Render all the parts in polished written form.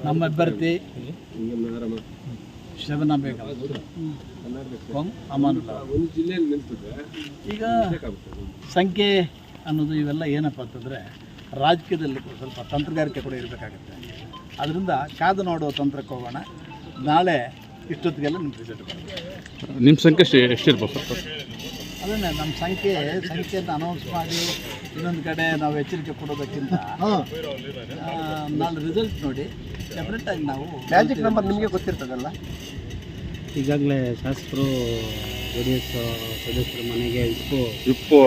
ನಮ್ಮ ಅಭ್ಯರ್ಥಿ ಶಬನಾ ಬೇಗಂ ಅಮಾನುಲ್ಲಾ. ಈಗ ಸಂಖ್ಯೆ ಅನ್ನೋದು ಇವೆಲ್ಲ ಏನಪ್ಪ ಅಂತಂದರೆ ರಾಜಕೀಯದಲ್ಲಿ ಸ್ವಲ್ಪ ತಂತ್ರಗಾರಿಕೆ ಕೂಡ ಇರಬೇಕಾಗುತ್ತೆ. ಅದರಿಂದ ಕಾದು ನೋಡುವ ತಂತ್ರಕ್ಕೆ ಹೋಗೋಣ. ನಾಳೆ ಇಷ್ಟೊತ್ತಿಗೆಲ್ಲ ನಿಮ್ಮ ರಿಸಲ್ಟ್ ಬರುತ್ತೆ. ನಿಮ್ಮ ಸಂಖ್ಯೆ ಎಷ್ಟಿರ್ಬೋದು ಸರ್? ಅದನ್ನೇ ನಮ್ಮ ಸಂಖ್ಯೆಯನ್ನು ಅನೌನ್ಸ್ ಮಾಡಿ ಇನ್ನೊಂದು ಕಡೆ ನಾವು ಎಚ್ಚರಿಕೆ ಕೊಡೋದಕ್ಕಿಂತ ನಾಳೆ ರಿಸಲ್ಟ್ ನೋಡಿ ಸೆಪ್ರೇಟಾಗಿ ನಾವು ಮ್ಯಾಜಿಕ್ ನಂಬರ್ ನಿಮಗೆ ಗೊತ್ತಿರ್ತದಲ್ಲ. ಈಗಾಗಲೇ ಶಾಸಕರು JDS ಸದಸ್ಯರ ಮನೆಗೆ ವಿಪ್ಪು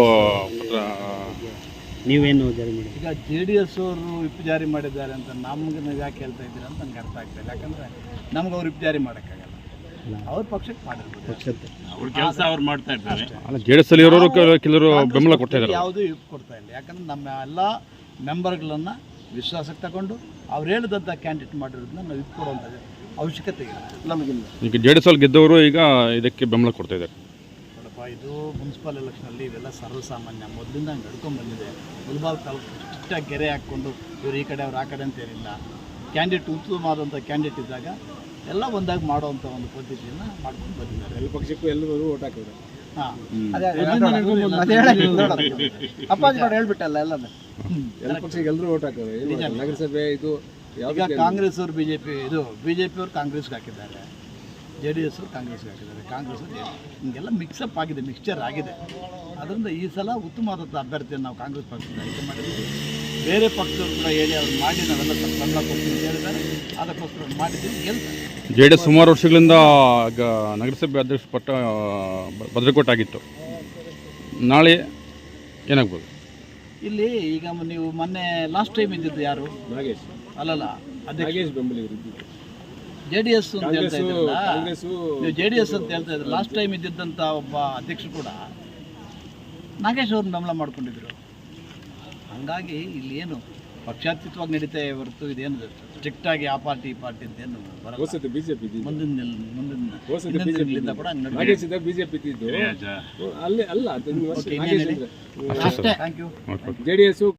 ನೀವೇನು ಜಾರಿ ಮಾಡಿ? ಈಗ JDS ಅವರು ವಿಪ್ ಜಾರಿ ಮಾಡಿದ್ದಾರೆ ಅಂತ ನಮ್ಗೆ ನೀವು ಯಾಕೆ ಹೇಳ್ತಾ ಇದ್ದೀರಾ ಅಂತ ನನಗೆ ಅರ್ಥ ಆಗ್ತಾಯಿಲ್ಲ. ಯಾಕಂದರೆ ನಮ್ಗೆ ಅವ್ರು ವಿಪ್ ಜಾರಿ ಮಾಡೋಕ್ಕಾಗಲ್ಲ. ಅವ್ರ ಪಕ್ಷಕ್ಕೆ ಮಾಡಿರ್ಬೋದು, ಪಕ್ಷಕ್ಕೆ ಅವ್ರ ಕೆಲಸ ಅವ್ರು ಮಾಡ್ತಾ ಇದ್ದಾರೆ. ಅಲ್ಲ, JDS ಅಲ್ಲಿ ಇರೋರು ಕೆಲವರು ಬೆಂಬಲ ಕೊಡ್ತಾ ಇದ್ದಾರೆ. ಯಾವುದೂ ವಿಪ್ ಕೊಡ್ತಾ ಇಲ್ಲ. ಯಾಕಂದರೆ ನಮ್ಮ ಎಲ್ಲ ಮೆಂಬರ್ಗಳನ್ನು ವಿಶ್ವಾಸಕ್ಕೆ ತಗೊಂಡು ಅವ್ರು ಹೇಳಿದಂಥ ಕ್ಯಾಂಡಿಡೇಟ್ ಮಾಡಿರೋದನ್ನ ನಾವು ವಿಪ್ ಕೊಡುವಂಥದ್ದು ಅವಶ್ಯಕತೆ ಇಲ್ಲ ನಮಗಿಲ್ಲ. ಈಗ JDS ಅಲ್ಲಿ ಗೆದ್ದವರು ಈಗ ಇದಕ್ಕೆ ಬೆಂಬಲ ಕೊಡ್ತಾ ಇದ್ದಾರೆ. ನೋಡಪ್ಪ, ಇದು ಮುನ್ಸಿಪಲ್ ಎಲೆಕ್ಷನಲ್ಲಿ ಇವೆಲ್ಲ ಸರ್ವಸಾಮಾನ್ಯ, ಮೊದಲಿಂದ ಹಂಗೆ ನಡ್ಕೊಂಡು ಬಂದಿದೆ. ಮುಲ್ಬಾಲ್ ತಾಲೂಕು ಸ್ಟ್ರಿಕ್ಟಾಗಿ ಗೆರೆ ಹಾಕ್ಕೊಂಡು ಇವರು ಈ ಕಡೆ ಅವ್ರು ಆ ಕಡೆ ಅಂತ ಏನಿಲ್ಲ. ಕ್ಯಾಂಡಿಡೇಟ್ ಉತ್ತಮವಾದಂಥ ಕ್ಯಾಂಡಿಡೇಟ್ ಇದ್ದಾಗ ಎಲ್ಲ ಒಂದಾಗಿ ಮಾಡುವಂಥ ಒಂದು ಪದ್ಧತಿಯನ್ನು ಮಾಡ್ಕೊಂಡು ಬಂದಿದ್ದಾರೆ. ಎಲ್ಲ ಪಕ್ಷಕ್ಕೂ ಎಲ್ಲರೂ ಓಟ್ ಹಾಕಿದ್ರು. ಹಾಂ, ಅಪ್ಪಾಜಿ ಕೂಡ ಹೇಳ್ಬಿಟ್ಟಲ್ಲ ಎಲ್ಲದ ಎಲ್ಲ ಪಕ್ಷಕ್ಕೆ ಎಲ್ಲರೂ ಓಟ್ ಹಾಕಿದ್ರು. ನಗರಸಭೆ ಇದು ಈಗ ಕಾಂಗ್ರೆಸ್ ಅವರು BJP, ಇದು BJP ಅವರು ಕಾಂಗ್ರೆಸ್ಗೆ ಹಾಕಿದ್ದಾರೆ, JDS ಅವರು ಕಾಂಗ್ರೆಸ್ಗೆ ಹಾಕಿದ್ದಾರೆ, ಕಾಂಗ್ರೆಸ್ ಹಿಂಗೆಲ್ಲ ಮಿಕ್ಸಪ್ ಆಗಿದೆ, ಮಿಕ್ಸ್ಚರ್ ಆಗಿದೆ. ಅದರಿಂದ ಈ ಸಲ ಉತ್ತಮವಾದಂಥ ಅಭ್ಯರ್ಥಿಯನ್ನು ನಾವು ಕಾಂಗ್ರೆಸ್ ಪಕ್ಷದಿಂದ ಆಯ್ಕೆ ಮಾಡಿದ್ದೀವಿ. ಬೇರೆ ಪಕ್ಷದವರು ಕೂಡ ಹೇಳಿ ಅವ್ರು ಮಾಡಿ ನಾವೆಲ್ಲ ಸ್ವಲ್ಪ ಬೆಂಬಲ ಕೊಡ್ತೀವಿ ಅಂತ ಹೇಳಿದ್ದಾರೆ. ಅದಕ್ಕೋಸ್ಕರ ಮಾಡಿದ್ದೀವಿ, ಗೆಲ್ತಾರೆ. JDS ಸುಮಾರು ವರ್ಷಗಳಿಂದ ನಗರಸಭೆ ಅಧ್ಯಕ್ಷ ಪಟ್ಟ ಭದ್ರಕೋಟೆ ಆಗಿತ್ತು. ನಾಳೆ ಏನಾಗ್ಬೋದು ಇಲ್ಲಿ? ಈಗ ನೀವು ಮೊನ್ನೆ ಲಾಸ್ಟ್ ಟೈಮ್ ಇದ್ದಿದ್ದು ಯಾರು? ನಾಗೇಶ್ ಅಲ್ಲಲ್ಲ, ನಾಗೇಶ್ ಬೆಂಬಲಿಗರು JDS ಅಂತ ಹೇಳ್ತಾ ಇದ್ರಲ್ಲ, ನೀವು JDS ಅಂತ ಹೇಳ್ತಾ ಇದ್ರು. ಲಾಸ್ಟ್ ಟೈಮ್ ಇದ್ದಿದ್ದಂಥ ಒಬ್ಬ ಅಧ್ಯಕ್ಷರು ಕೂಡ ನಾಗೇಶ್ ಅವ್ರನ್ನ ಬೆಂಬಲ ಮಾಡ್ಕೊಂಡಿದ್ರು. ಹಾಗಾಗಿ ಇಲ್ಲಿ ಏನು ಪಕ್ಷಾತೀತವಾಗಿ ನಡೀತಾ ಹೊರತು ಇದೇನು ಸ್ಟ್ರಿಕ್ಟಾಗಿ ಆ ಪಾರ್ಟಿ ಈ ಪಾರ್ಟಿ ಅಂತ ಏನು ಬರಲ್ಲ. ಬಿಜೆಪಿ ಮುಂದಿನ ಕೂಡ ಬಿಜೆಪಿ ಅಲ್ಲಿ ಅಲ್ಲ. Thank you. JDS